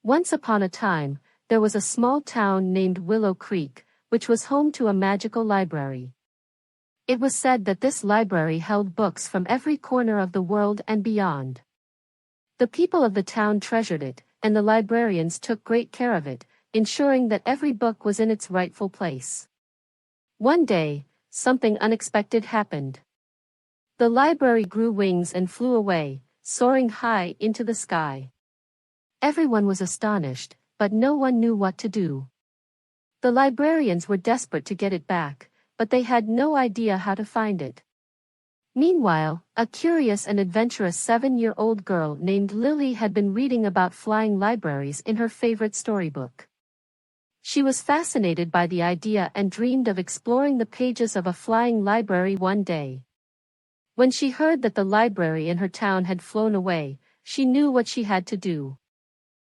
Once upon a time, there was a small town named Willow Creek, which was home to a magical library. It was said that this library held books from every corner of the world and beyond. The people of the town treasured it, and the librarians took great care of it, ensuring that every book was in its rightful place. One day, something unexpected happened. The library grew wings and flew away, soaring high into the sky. Everyone was astonished, but no one knew what to do. The librarians were desperate to get it back, but they had no idea how to find it. Meanwhile, a curious and adventurous 7-year-old girl named Lily had been reading about flying libraries in her favorite storybook. She was fascinated by the idea and dreamed of exploring the pages of a flying library one day. When she heard that the library in her town had flown away, she knew what she had to do.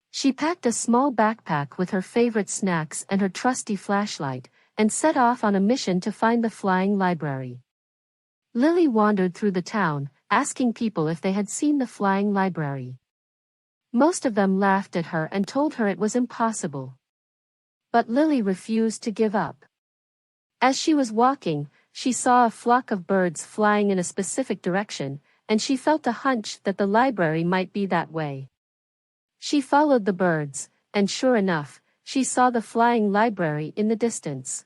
She packed a small backpack with her favorite snacks and her trusty flashlight, and set off on a mission to find the flying library. Lily wandered through the town, asking people if they had seen the flying library. Most of them laughed at her and told her it was impossible. But Lily refused to give up. As she was walking, she saw a flock of birds flying in a specific direction, and she felt a hunch that the library might be that way. She followed the birds, and sure enough, she saw the flying library in the distance.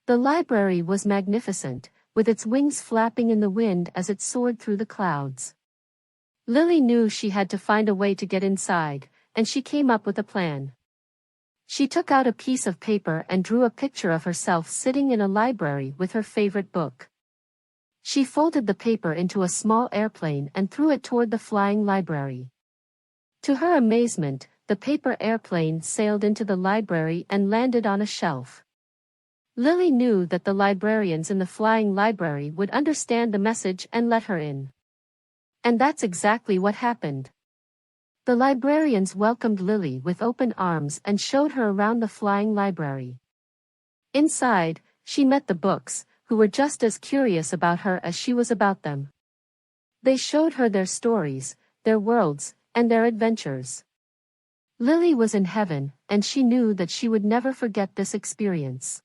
The library was magnificent, with its wings flapping in the wind as it soared through the clouds. Lily knew she had to find a way to get inside, and she came up with a plan. She took out a piece of paper and drew a picture of herself sitting in a library with her favorite book. She folded the paper into a small airplane and threw it toward the flying library. To her amazement, the paper airplane sailed into the library and landed on a shelf. Lily knew that the librarians in the flying library would understand the message and let her in. And that's exactly what happened. The librarians welcomed Lily with open arms and showed her around the flying library. Inside, she met the books, who were just as curious about her as she was about them. They showed her their stories, their worlds, and their adventures. Lily was in heaven, and she knew that she would never forget this experience.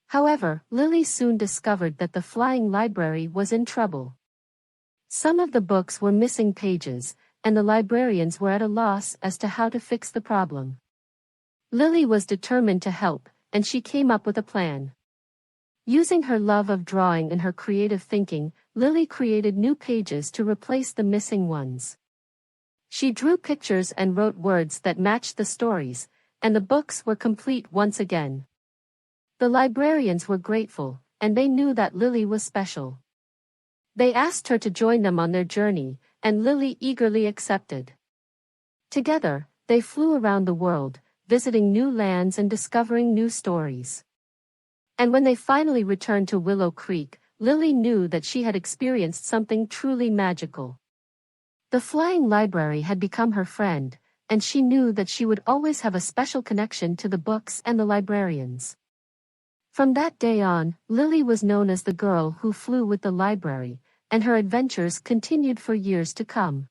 However, Lily soon discovered that the flying library was in trouble. Some of the books were missing pages, and the librarians were at a loss as to how to fix the problem. Lily was determined to help, and she came up with a plan. Using her love of drawing and her creative thinking, Lily created new pages to replace the missing ones. She drew pictures and wrote words that matched the stories, and the books were complete once again. The librarians were grateful, and they knew that Lily was special. They asked her to join them on their journey, and Lily eagerly accepted. Together, they flew around the world, visiting new lands and discovering new stories. And when they finally returned to Willow Creek, Lily knew that she had experienced something truly magical. The flying library had become her friend, and she knew that she would always have a special connection to the books and the librarians. From that day on, Lily was known as the girl who flew with the library, and her adventures continued for years to come.